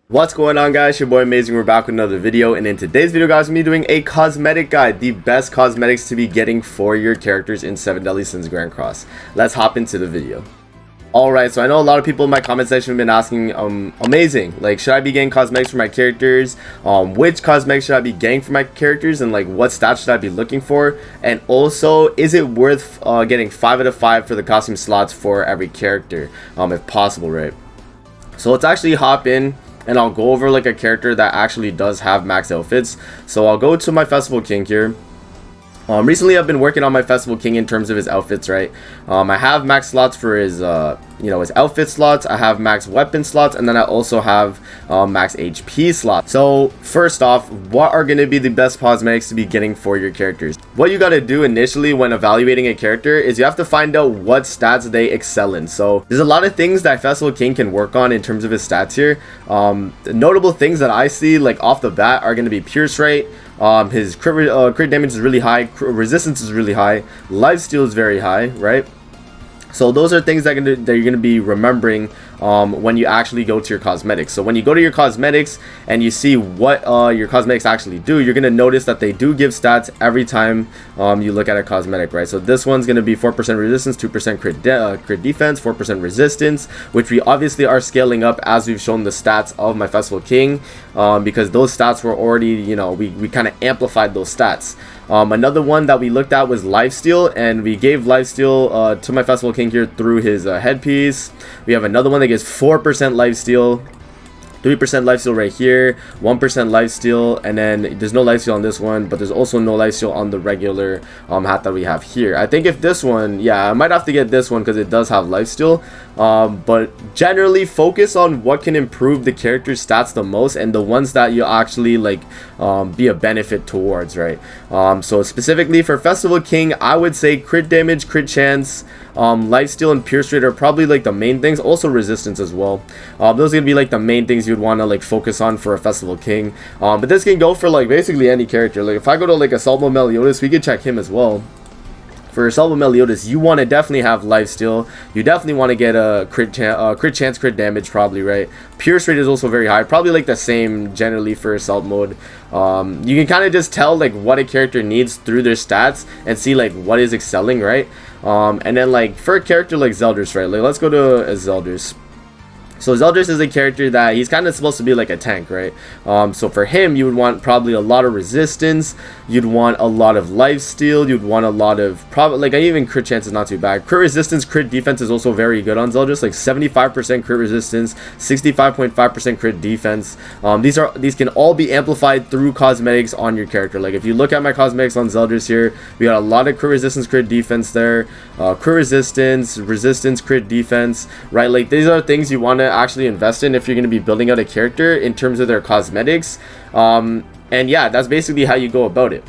What's going on, guys? Your boy Amazing. We're back with another video, and in today's video, guys, I'm gonna be doing a cosmetic guide, the best cosmetics to be getting for your characters in 7 Deadly Sins Grand Cross. Let's hop into the video. Alright, so I know a lot of people in my comment section have been asking, Amazing, like, should I be getting cosmetics for my characters? Which cosmetics should I be getting for my characters, and like, what stats should I be looking for? And also, is it worth getting 5 out of 5 for the costume slots for every character, if possible, right? So let's actually hop in and I'll go over like a character that actually does have max outfits. So I'll go to my Festival King here. Recently I've been working on my Festival King in terms of his outfits, right? I have max slots for his his outfit slots. I have max weapon slots, and then I also have max HP slots. So first off, what are going to be the best cosmetics to be getting for your characters? What you got to do initially when evaluating a character is you have to find out what stats they excel in. So there's a lot of things that Festival King can work on in terms of his stats here. The notable things that I see like off the bat are going to be Pierce Rate. His crit damage is really high, resistance is really high, lifesteal is very high, right? So those are things that you're going to be remembering when you actually go to your cosmetics. So when you go to your cosmetics and you see what your cosmetics actually do, you're going to notice that they do give stats every time you look at a cosmetic, right? So this one's going to be 4% resistance, 2% crit defense, 4% resistance, which we obviously are scaling up as we've shown the stats of my Festival King, because those stats were already, we kind of amplified those stats. Another one that we looked at was lifesteal, and we gave lifesteal to my Festival King here through his headpiece. We have another one that gives 4% lifesteal, 3% lifesteal right here, 1% lifesteal, and then there's no lifesteal on this one, but there's also no lifesteal on the regular hat that we have here. I think if this one, yeah, I might have to get this one because it does have lifesteal, but generally focus on what can improve the character's stats the most and the ones that you actually like be a benefit towards, right? So specifically for Festival King, I would say crit damage, crit chance, lifesteal, and pierce rate are probably like the main things. Also resistance as well. Those are gonna be like the main things you'd want to like focus on for a Festival King. But this can go for like basically any character. Like if I go to like Assault Mode Meliodas, we could check him as well. For Assault Mode Meliodas, you want to definitely have lifesteal. You definitely want to get a crit chance, crit damage, probably, right? Pierce rate is also very high, probably like the same generally for Assault Mode. You can kind of just tell like what a character needs through their stats and see like what is excelling, right? And then like for a character like Zeldris, right? Like let's go to Zeldris. So Zeldris is a character that he's kind of supposed to be like a tank, right? So for him, you would want probably a lot of resistance. You'd want a lot of lifesteal. You'd want a lot of probably like even crit chance is not too bad. Crit resistance, crit defense is also very good on Zeldris. Like 75% crit resistance, 65.5% crit defense. These can all be amplified through cosmetics on your character. Like if you look at my cosmetics on Zeldris here, we got a lot of crit resistance, crit defense there. Crit resistance, crit defense, right? Like these are things you want to actually invest in if you're going to be building out a character in terms of their cosmetics. And yeah, that's basically how you go about it.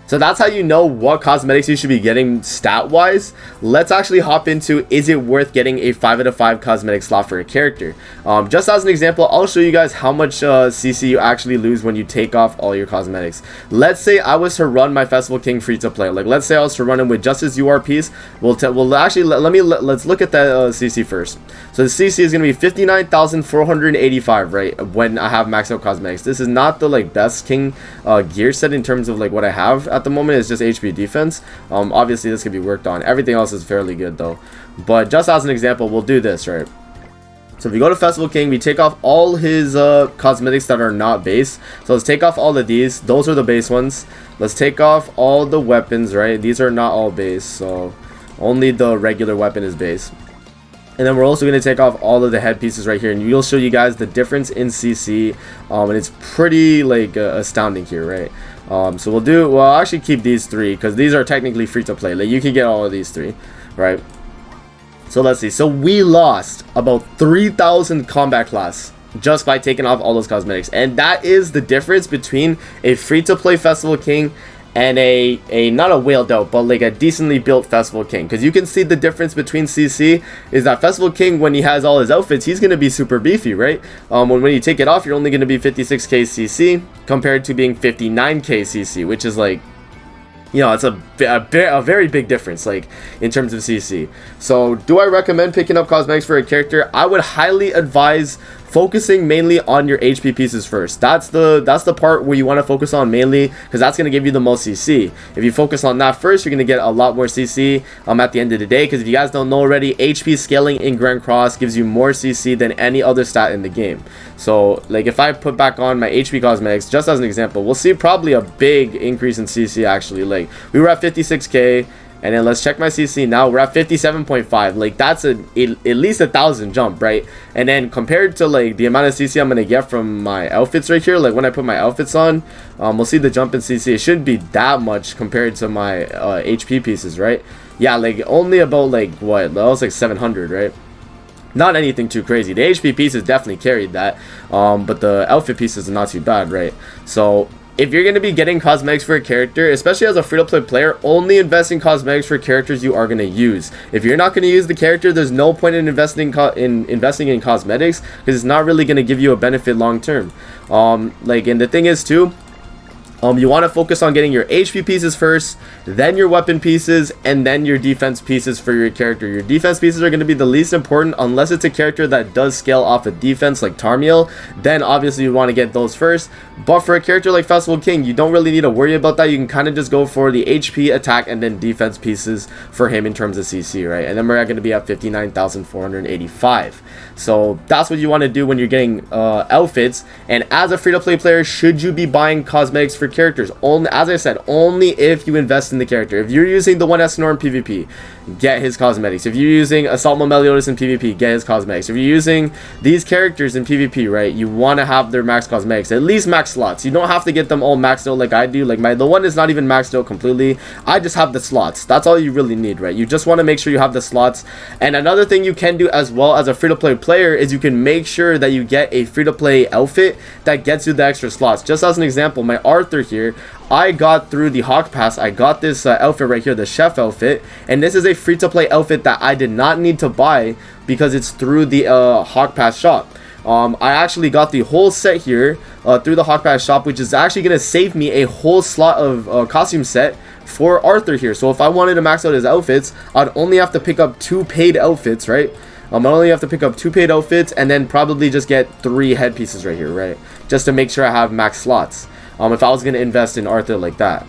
So that's how you know what cosmetics you should be getting stat wise. Let's actually hop into, is it worth getting a 5 out of 5 cosmetic slot for a character? Just as an example, I'll show you guys how much CC you actually lose when you take off all your cosmetics. Let's say I was to run my Festival King free to play. Like let's say I was to run him with just his URPs. Let's look at that CC first. So the CC is going to be 59,485, right? When I have maxed out cosmetics. This is not the like best King gear set in terms of like what I have at the moment. Is just HP defense. Obviously this could be worked on. Everything else is fairly good though. But just as an example, we'll do this, right? So if we go to Festival King, we take off all his cosmetics that are not base. So let's take off all of these. Those are the base ones. Let's take off all the weapons, right? These are not all base, so only the regular weapon is base. And then we're also going to take off all of the headpieces right here, and we'll show you guys the difference in CC, and it's pretty like astounding here, right? So we'll actually keep these three because these are technically free to play. Like you can get all of these three, right? So let's see. So we lost about 3,000 combat class just by taking off all those cosmetics, and that is the difference between a free to play Festival King and a not a whaled out, but like a decently built Festival King. Because you can see the difference between CC is that Festival King, when he has all his outfits, he's going to be super beefy, right? When you take it off, you're only going to be 56k CC compared to being 59k CC, which is like, it's a very big difference, like in terms of CC. So do I recommend picking up cosmetics for a character? I would highly advise focusing mainly on your HP pieces first. That's the part where you want to focus on mainly, because that's going to give you the most CC. If you focus on that first, you're going to get a lot more CC at the end of the day, because if you guys don't know already, HP scaling in Grand Cross gives you more CC than any other stat in the game. So like if I put back on my HP cosmetics, just as an example, we'll see probably a big increase in CC actually. Like we were at 56k, and then let's check my CC now. We're at 57.5. Like that's at least 1,000 jump, right? And then compared to like the amount of CC I'm gonna get from my outfits right here, like when I put my outfits on, we'll see the jump in CC. It shouldn't be that much compared to my HP pieces, right? Yeah, like only about like what? That was like 700, right? Not anything too crazy. The HP pieces definitely carried that, but the outfit pieces are not too bad, right? So if you're going to be getting cosmetics for a character, especially as a free-to-play player, only invest in cosmetics for characters you are going to use. If you're not going to use the character, there's no point in investing in cosmetics, because it's not really going to give you a benefit long term. Like, and the thing is too, you want to focus on getting your HP pieces first, then your weapon pieces, and then your defense pieces for your character. Your defense pieces are going to be the least important unless it's a character that does scale off of defense like Tarmiel. Then obviously you want to get those first. But for a character like Festival King, you don't really need to worry about that. You can kind of just go for the HP, attack, and then defense pieces for him in terms of CC, right? And then we're going to be at 59,485. So that's what you want to do when you're getting outfits. And as a free-to-play player, should you be buying cosmetics for characters? Only, as I said, only if you invest in the character. If you're using the 1S Norm PvP, get his cosmetics. If you're using Assault Meliodas in PvP, get his cosmetics. If you're using these characters in PvP, right, you want to have their max cosmetics, at least max slots. You don't have to get them all maxed out like I do. Like the one is not even maxed out completely. I just have the slots. That's all you really need, right? You just want to make sure you have the slots. And another thing you can do as well as a free-to-play player is you can make sure that you get a free-to-play outfit that gets you the extra slots. Just as an example, my Arthur here, I got through the Hawk Pass. I got this outfit right here, the Chef outfit, and this is a free-to-play outfit that I did not need to buy because it's through the Hawk Pass shop. I actually got the whole set here through the Hawk Pass shop, which is actually going to save me a whole slot of costume set for Arthur here. So if I wanted to max out his outfits, I'd only have to pick up 2 paid outfits, right? I only have to pick up 2 paid outfits and then probably just get 3 headpieces right here, right? Just to make sure I have max slots. If I was going to invest in Arthur like that.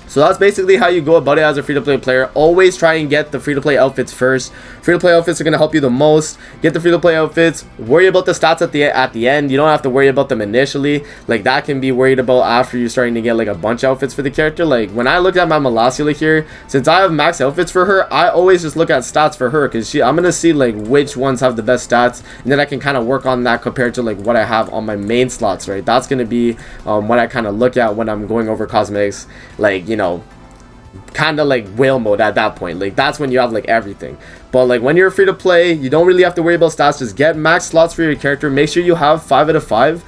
So that's basically how you go about it as a free-to-play player. Always try and get the free-to-play outfits first. Free-to-play outfits are going to help you the most. Get the free-to-play outfits. Worry about the stats at the end. You don't have to worry about them initially. Like, that can be worried about after you're starting to get, like, a bunch of outfits for the character. Like, when I looked at my Melasila here, since I have max outfits for her, I always just look at stats for her, because I'm going to see, like, which ones have the best stats, and then I can kind of work on that compared to, like, what I have on my main slots, right? That's going to be what I kind of look at when I'm going over cosmetics. Like, you know, kind of like whale mode at that point. Like, that's when you have like everything. But like when you're free to play, you don't really have to worry about stats. Just get max slots for your character. Make sure you have 5 out of 5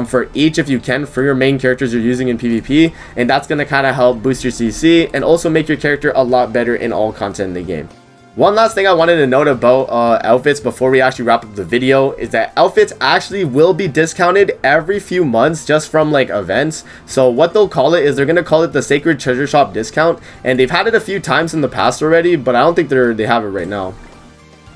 for each, if you can, for your main characters you're using in PvP, and that's going to kind of help boost your CC and also make your character a lot better in all content in the game. One last thing I wanted to note about outfits before we actually wrap up the video is that outfits actually will be discounted every few months just from like events. So what they'll call it is they're going to call it the Sacred Treasure Shop discount, and they've had it a few times in the past already, but I don't think they have it right now.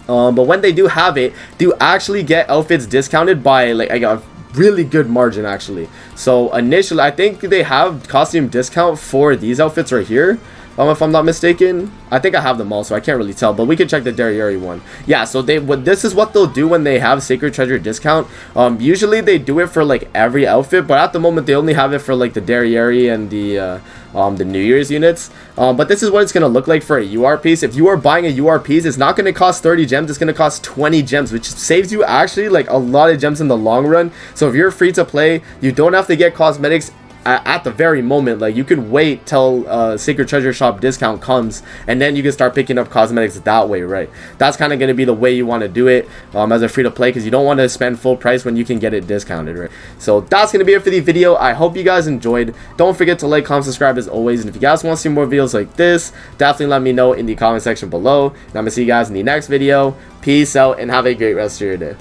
But when they do have it, do actually get outfits discounted by like a really good margin actually. So initially I think they have costume discount for these outfits right here. If I'm not mistaken, I think I have them all, so I can't really tell, but we can check the Darieri one. Yeah, so this is what they'll do when they have Sacred Treasure discount. Usually they do it for like every outfit, but at the moment they only have it for like the Darieri and the New Year's units. But this is what it's going to look like for a UR piece. If you are buying a UR piece, it's not going to cost 30 gems, it's going to cost 20 gems, which saves you actually like a lot of gems in the long run. So if you're free to play, you don't have to get cosmetics at the very moment. Like, you could wait till Sacred Treasure Shop discount comes, and then you can start picking up cosmetics that way, right? That's kind of going to be the way you want to do it as a free to play, because you don't want to spend full price when you can get it discounted, right? So that's going to be it for the video. I hope you guys enjoyed. Don't forget to like, comment, subscribe as always, and if you guys want to see more videos like this, definitely let me know in the comment section below, and I'm going to see you guys in the next video. Peace out and have a great rest of your day.